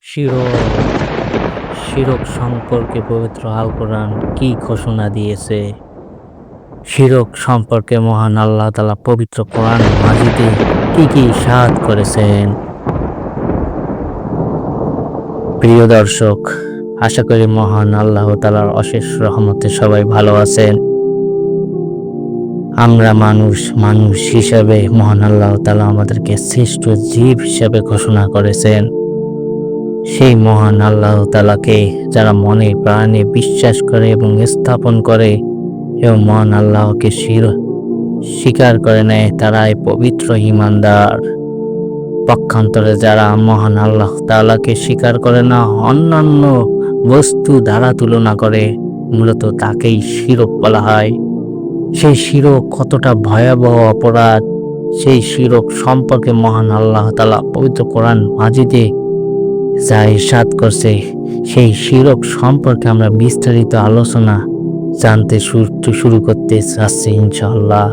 শিরক শিরক সম্পর্কে পবিত্র আল কোরআন কি ঘোষণা দিয়েছে? শিরক সম্পর্কে মহান আল্লাহ তাআলা পবিত্র কোরআন মাজিদে কি ইরশাদ করেছেন? প্রিয় দর্শক, আশা করি মহান আল্লাহ তাআলার অশেষ রহমতে সবাই ভালো আছেন। আমরা মানুষ হিসাবে মহান আল্লাহ তাআলা আমাদেরকে শ্রেষ্ঠ জীব হিসাবে ঘোষণা করেছেন। সেই মহান আল্লাহ তাআলাকে যারা মনে প্রাণে বিশ্বাস করে এবং স্থাপন করে এবং মহান আল্লাহকে স্বীকার করে নেয়, তারাই পবিত্র ঈমানদার। পক্ষান্তরে যারা মহান আল্লাহ তাআলাকে স্বীকার করে না, অন্যান্য বস্তু দ্বারা তুলনা করে, মূলত তাকেই শিরক বলা হয়। সেই শিরক কতটা ভয়াবহ অপরাধ, সেই শিরক সম্পর্কে মহান আল্লাহ তাআলা পবিত্র কোরআন মাজিদে যা ইরশাদ করছে, সেই শিরক সম্পর্কে আমরা বিস্তারিত আলোচনা জানতে শুরু করতে চাচ্ছি ইনশাআল্লাহ।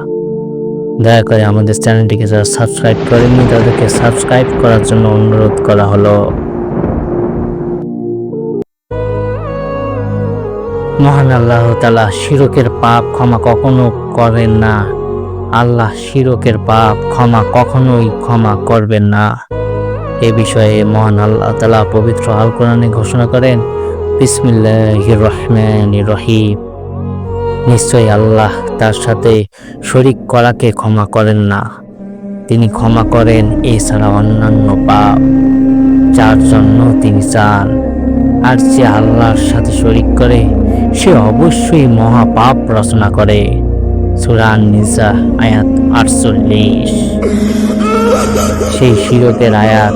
দয়া করে আমাদের চ্যানেলটিকে যারা সাবস্ক্রাইব করেননি তাদেরকে সাবস্ক্রাইব করার জন্য অনুরোধ করা হলো। মহান আল্লাহ তাআলা শিরকের পাপ ক্ষমা কখনো করেন না। আল্লাহ শিরকের পাপ কখনোই ক্ষমা করবেন না। এ বিষয়ে মহান আল্লাহ তাআলা পবিত্র আল কোরআনে ঘোষণা করেন, বিসমিল্লাহির রহমানির রহিম। নিশ্চয়ই আল্লাহ তার সাথে শরীক করাকে ক্ষমা করেন না। তিনি ক্ষমা করেন এছাড়া অন্যান্য পাপ যার জন্য তিনি চান। আর যে আল্লাহর সাথে শরীক করে সে অবশ্যই মহা পাপ রচনা করে। সূরা আন-নিসা আয়াত 48। সেই শিরকের আয়াত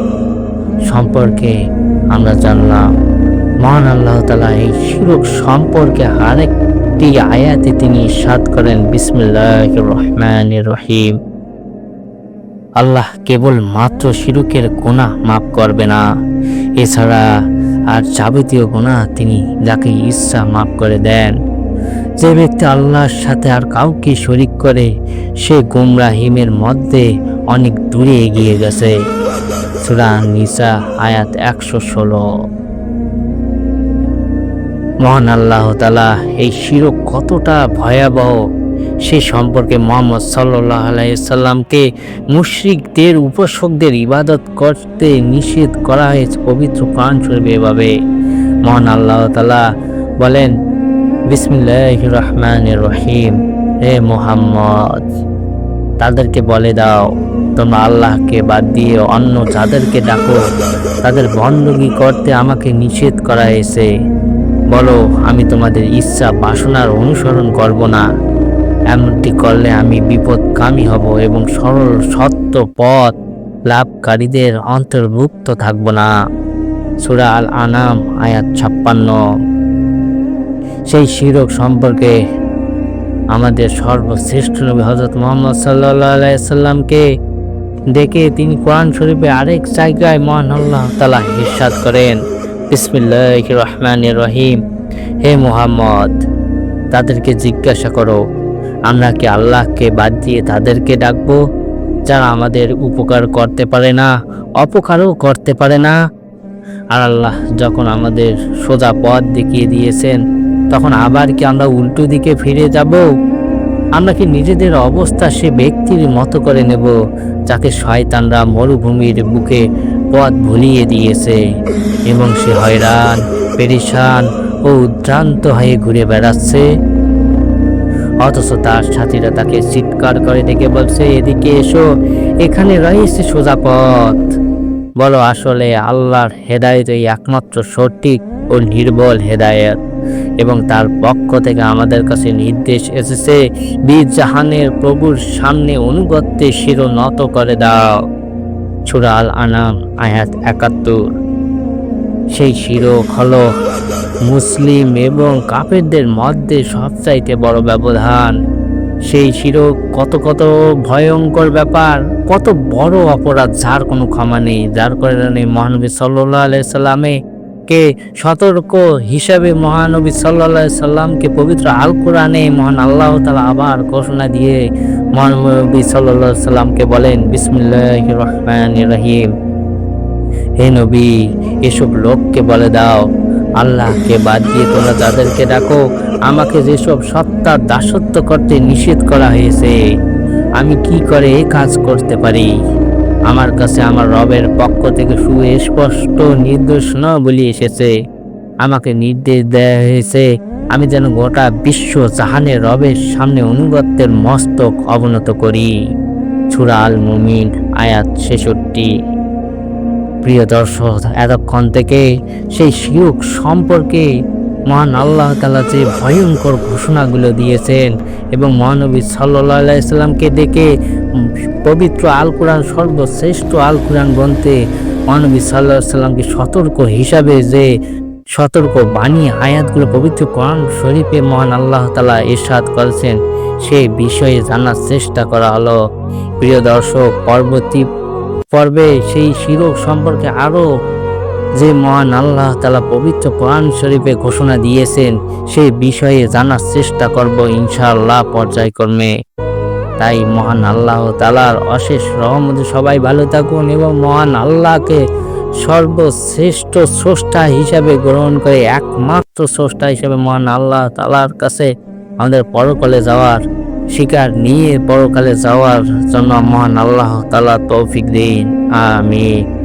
সম্পর্কে আমরা জানলাম। মহান আল্লাহ তাআলা এই শিরক সম্পর্কে আরেকটি আয়াতে তিনি ইরশাদ করেন, বিসমিল্লাহির রহমানির রহিম। আল্লাহ কেবল মাত্র শিরকের গুনাহ মাফ করবে না, এছাড়া আর যাবতীয় গুনাহ তিনি যাকে ইচ্ছা মাফ করে দেন। যে ব্যক্তি আল্লাহর সাথে আর কাউকে শরীক করে সে গুমরাহিমের মধ্যে অনেক দূরে এগিয়ে গেছে। সূরা আন-নিসা আয়াত 116। মহান আল্লাহ তাআলা এই শিরক কতটা ভয়াবহ সে সম্পর্কে মুহাম্মদ সাল্লাল্লাহু আলাইহি সাল্লামকে মুশরিকদের উপাসকদের ইবাদত করতে নিষেধ করা হয়েছে পবিত্র কোরআন শরীফে এভাবে। মহান আল্লাহ তাআলা বলেন, বিসমিল্লাহির রহমানির রহিম। হে মুহাম্মদ, তাদেরকে বলে দাও, তোমরা আল্লাহকে বাদ দিয়ে অন্য যাদেরকে ডাকো তাদের বন্দী করতে আমাকে নিষেধ করা হয়েছে। বলো, আমি তোমাদের ইচ্ছা বাসনার অনুসরণ করব না। এমনটি করলে আমি বিপদগামী হব এবং সরল সত্য পথ লাভকারীদের অন্তর্ভুক্ত থাকব না। সূরা আল-আনাম আয়াত 56। সেই শিরক সম্পর্কে আমাদের সর্বশ্রেষ্ঠ নবী হযরত মুহাম্মদ সাল্লাল্লাহু আলাইহি সাল্লামকে দেখে তিনি কোরআন শরীফে আরেক জায়গায় মহান আল্লাহ তাআলা ইরশাদ করেন, বিসমিল্লাহির রহমানির রহিম। হে মুহাম্মদ, তাদেরকে জিজ্ঞাসা করো, আমরা কি আল্লাহকে বাদ দিয়ে তাদেরকে ডাকবো যারা আমাদের উপকার করতে পারে না, অপকারও করতে পারে না? আর আল্লাহ যখন আমাদের সোজা পথ দেখিয়ে দিয়েছেন, তখন আবার কি আমরা উল্টো দিকে ফিরে যাব? আমরা কি নিজেদের অবস্থা সে ব্যক্তির মতো করে নেব যাকে শয়তানরা মরুভূমির বুকে পথ ভুলিয়ে দিয়েছে এবং সে হয়রান, পেরেশান ও উদ্ভ্রান্ত হয়ে ঘুরে বেড়াচ্ছে? অথচ তার সাথীরা তাকে চিৎকার করে ডেকে বলছে, এদিকে এসো, এখানে রয়েছে সোজা পথ। বলো, আসলে আল্লাহর হেদায়েতই একমাত্র সঠিক ও নির্ভুল হেদায়েত এবং তার পক্ষ থেকে আমাদের কাছে নির্দেশ এসেছে, বীর জাহানের প্রভুর সামনে অনুগত্যে শিরোনত করে দাও। সূরা আল-আনাম আয়াত 71। সেই শিরক হলো মুসলিম এবং কাফেরদের মধ্যে সবচাইতে বড় ব্যবধান। সেই শিরক কত ভয়ঙ্কর ব্যাপার, কত বড় অপরাধ যার কোনো ক্ষমা নেই। যার কারণে মহানবী সাল্লাল্লাহু আলাইহি সাল্লামে কে সতর্ক হিসাবে মহানবী সাল্লাল্লাহু আলাইহি সাল্লামকে পবিত্র আল কোরআনে মহান আল্লাহ তাআলা আবার ঘোষণা দিয়ে মহানবী সাল্লাল্লাহু আলাইহি সাল্লামকে বলেন, বিসমিল্লাহির রহমানির রহিম। হে নবী, এসব লোককে বলে দাও, আল্লাহকে বাদ দিয়ে তোমরা যাদেরকে ডাকো, আমাকে যেসব সত্তার দাসত্ব করতে নিষেধ করা হয়েছে, আমি কি করে এ কাজ করতে পারি? আমার কাছে আমার রবের পক্ষ থেকে সুস্পষ্ট নির্দেশনাবলী এসেছে। আমাকে নির্দেশ দেওয়া হয়েছে আমি যেন গোটা বিশ্ব জাহানের রবের সামনে অনুগত্যের মস্তক অবনত করি। সূরা আল মুমিন আয়াত 66। প্রিয় দর্শক, এতক্ষণ থেকে সেই শিরক সম্পর্কে মহান আল্লাহ তাআলা যে ভয়ঙ্কর ঘোষণাগুলো দিয়েছেন এবং মহানবী সাল্লাল্লাহু আলাইহি সাল্লামকে দেখে পবিত্র আল কোরআন, সর্বশ্রেষ্ঠ আল কোরআন গ্রন্থে মহানবী সাল্লাল্লাহু আলাইহি সাল্লামকে সতর্ক হিসাবে যে সতর্ক বাণী আয়াতগুলো পবিত্র কোরআন শরীফে মহান আল্লাহ তাআলা ইরশাদ করেছেন, সেই বিষয়ে জানার চেষ্টা করা হলো। প্রিয় দর্শক, পরবর্তী পর্বে সেই শিরক সম্পর্কে আরো যে মহান আল্লাহ তাআলা পবিত্র কোরআন শরীফে ঘোষণা দিয়েছেন সেই বিষয়ে জানার চেষ্টা করব ইনশাআল্লাহ পর্যায়ক্রমে। তাই মহান আল্লাহ তাআলার অশেষ রহমতে সবাই ভালো থাকুন এবং মহান আল্লাহকে সর্বশ্রেষ্ঠ স্রষ্টা হিসাবে গ্রহণ করে, একমাত্র স্রষ্টা হিসাবে মহান আল্লাহ তাআলার কাছে আমাদের পরকালে যাওয়ার শিকার নিয়ে পরকালে যাওয়ার জন্য মহান আল্লাহ তাআলা তৌফিক দিন। আমিন।